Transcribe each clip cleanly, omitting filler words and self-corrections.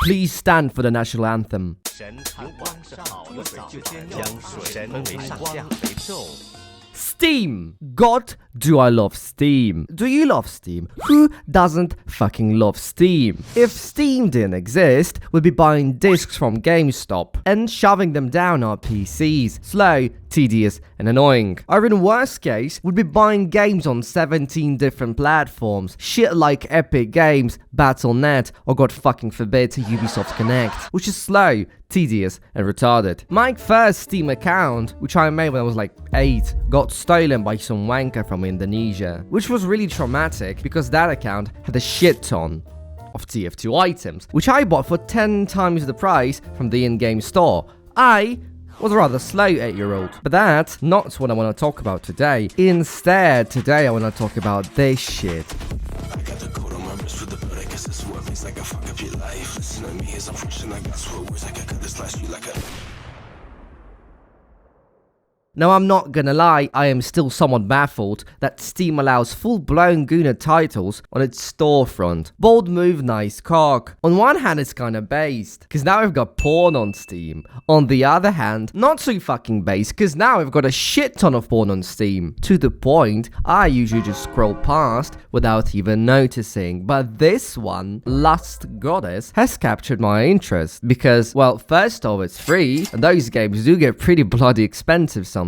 Please stand for the national anthem. Steam! God, do I love Steam. Do you love Steam? Who doesn't fucking love Steam? If Steam didn't exist, we'd be buying discs from GameStop and shoving them down our PCs. Slow, tedious, and annoying. Or in worst case, we'd be buying games on 17 different platforms. Shit like Epic Games, Battle.net, or God fucking forbid Ubisoft Connect, which is slow, tedious, and retarded. My first Steam account, which I made when I was like 8, got stolen by some wanker from Indonesia, which was really traumatic because that account had a shit ton of TF2 items, which I bought for 10 times the price from the in-game store. I was a rather slow 8-year-old. But that's not what I want to talk about today. Instead, today I want to talk about this shit. I got the code on my wrist for the blood, I guess that's what makes like a fuck up your life. Listen to me as I'm fresh and I got swear words like I cut this last you like a... Now, I'm not gonna lie, I am still somewhat baffled that Steam allows full-blown Gooner titles on its storefront. Bold move, nice cock. On one hand, it's kinda based, cause now we've got porn on Steam. On the other hand, not so fucking based, cause now we've got a shit ton of porn on Steam. To the point, I usually just scroll past without even noticing. But this one, Lust Goddess, has captured my interest. Because, well, first off, it's free, and those games do get pretty bloody expensive sometimes.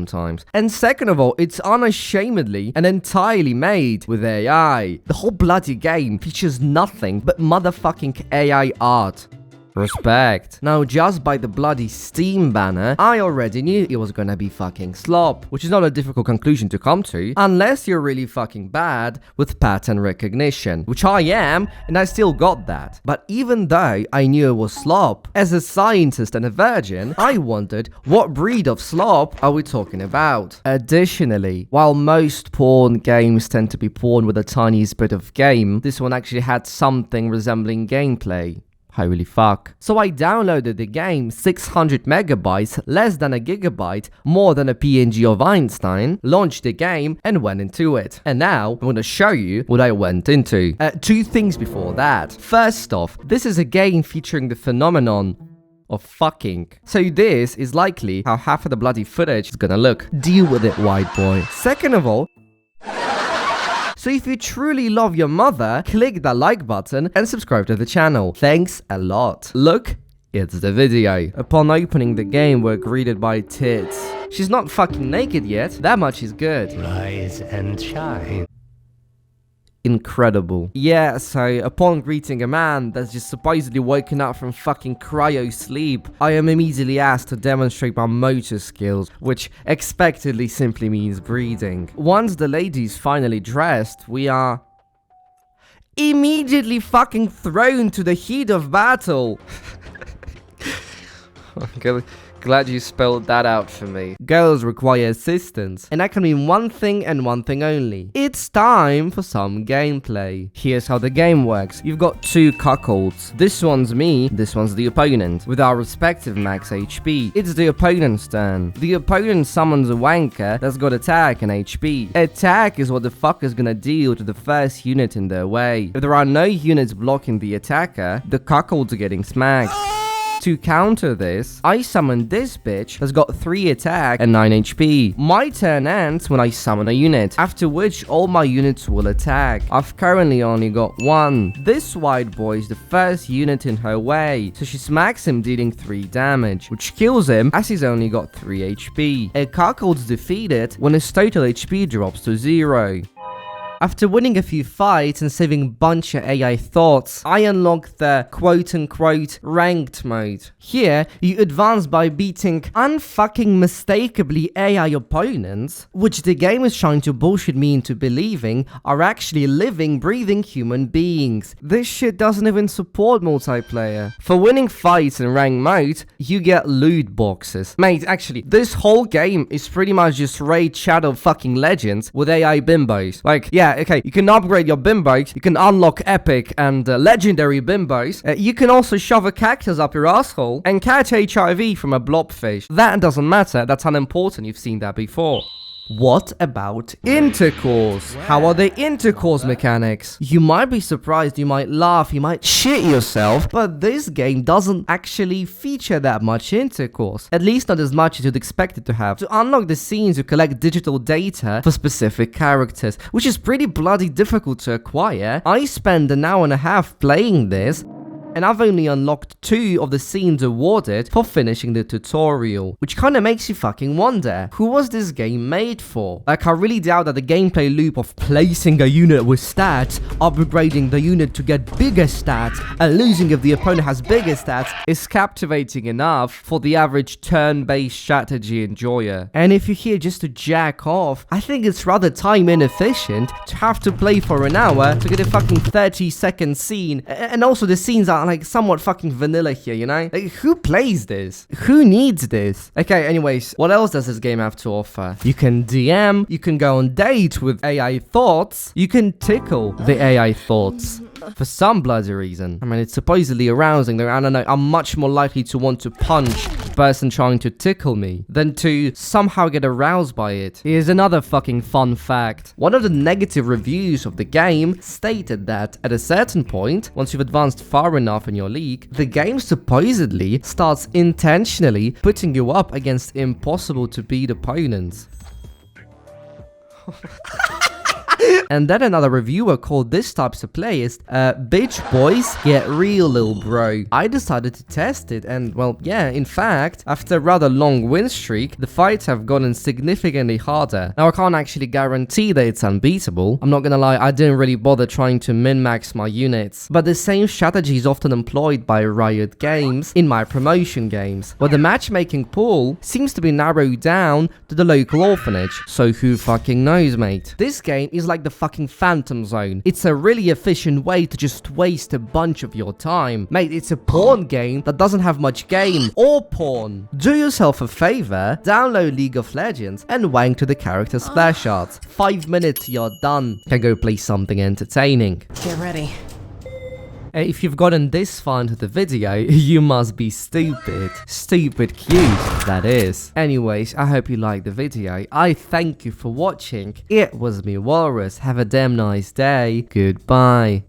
And second of all, it's unashamedly and entirely made with AI. The whole bloody game features nothing but motherfucking AI art. Respect. Now, just by the bloody Steam banner, I already knew it was gonna be fucking slop, which is not a difficult conclusion to come to, unless you're really fucking bad with pattern recognition, which I am, and I still got that. But even though I knew it was slop, as a scientist and a virgin, I wondered what breed of slop are we talking about. Additionally, while most porn games tend to be porn with the tiniest bit of game, this one actually had something resembling gameplay. Holy fuck. So I downloaded the game, 600 megabytes, less than a gigabyte, more than a PNG of Einstein, launched the game, and went into it. And now, I'm gonna show you what I went into. Two things before that. First off, this is a game featuring the phenomenon of fucking. So this is likely how half of the bloody footage is gonna look. Deal with it, white boy. Second of all, so if you truly love your mother, click that like button and subscribe to the channel. Thanks a lot. Look, it's the video. Upon opening the game, we're greeted by tits. She's not fucking naked yet, that much is good. Rise and shine. Incredible. Yeah, so upon greeting a man that's just supposedly woken up from fucking cryo sleep, I am immediately asked to demonstrate my motor skills, which expectedly simply means breathing. Once the lady's finally dressed, we are immediately fucking thrown to the heat of battle. Glad you spelled that out for me. Girls require assistance, and that can mean one thing and one thing only. It's time for some gameplay. Here's how the game works. You've got two cuckolds. This one's me, this one's the opponent, with our respective max HP. It's the opponent's turn. The opponent summons a wanker that's got attack and HP. Attack is what the fucker's gonna deal to the first unit in their way. If there are no units blocking the attacker, the cuckolds are getting smacked. To counter this, I summon this bitch that's got 3 attack and 9 HP. My turn ends when I summon a unit, after which all my units will attack. I've currently only got 1. This white boy is the first unit in her way, so she smacks him dealing 3 damage, which kills him as he's only got 3 HP. A cuckold's defeated when his total HP drops to 0. After winning a few fights and saving a bunch of AI thoughts, I unlocked the quote-unquote ranked mode. Here, you advance by beating unfucking mistakably AI opponents, which the game is trying to bullshit me into believing are actually living, breathing human beings. This shit doesn't even support multiplayer. For winning fights in ranked mode, you get loot boxes. Mate, actually, this whole game is pretty much just Raid Shadow fucking Legends with AI bimbos. Like, yeah, okay, you can upgrade your bimbos, you can unlock epic and legendary bimbos, you can also shove a cactus up your asshole and catch HIV from a blobfish. That doesn't matter, that's unimportant, you've seen that before. What about intercourse? How are the intercourse mechanics? You might be surprised, you might laugh, you might shit yourself, but this game doesn't actually feature that much intercourse. At least not as much as you'd expect it to have. To unlock the scenes, you collect digital data for specific characters, which is pretty bloody difficult to acquire. I spent an hour and a half playing this, and I've only unlocked 2 of the scenes awarded for finishing the tutorial, which kinda makes you fucking wonder, who was this game made for? Like, I really doubt that the gameplay loop of placing a unit with stats, upgrading the unit to get bigger stats, and losing if the opponent has bigger stats is captivating enough for the average turn-based strategy enjoyer. And if you're here just to jack off, I think it's rather time inefficient to have to play for an hour to get a fucking 30-second scene, and also the scenes are like somewhat fucking vanilla here, you know? Like, who plays this? Who needs this? Okay, anyways, what else does this game have to offer? You can DM, you can go on date with AI thoughts, you can tickle the AI thoughts. For some bloody reason. I mean, it's supposedly arousing, though I don't know, I'm much more likely to want to punch the person trying to tickle me than to somehow get aroused by it. Here's another fucking fun fact. One of the negative reviews of the game stated that at a certain point, once you've advanced far enough in your league, the game supposedly starts intentionally putting you up against impossible to beat opponents. And then another reviewer called this types of players, bitch boys, get real little bro. I decided to test it and, well, yeah, in fact, after a rather long win streak, the fights have gotten significantly harder. Now, I can't actually guarantee that it's unbeatable. I'm not gonna lie, I didn't really bother trying to min-max my units. But the same strategy is often employed by Riot Games in my promotion games, where the matchmaking pool seems to be narrowed down to the local orphanage. So who fucking knows, mate? This game is like the fucking Phantom Zone. It's a really efficient way to just waste a bunch of your time. Mate, it's a porn game that doesn't have much game or porn. Do yourself a favor, download League of Legends and wank to the character splash art. 5 minutes, you're done. Can go play something entertaining. Get ready. If you've gotten this far into the video, you must be stupid. Stupid cute, that is. Anyways, I hope you liked the video. I thank you for watching. It was me, Walrus. Have a damn nice day. Goodbye.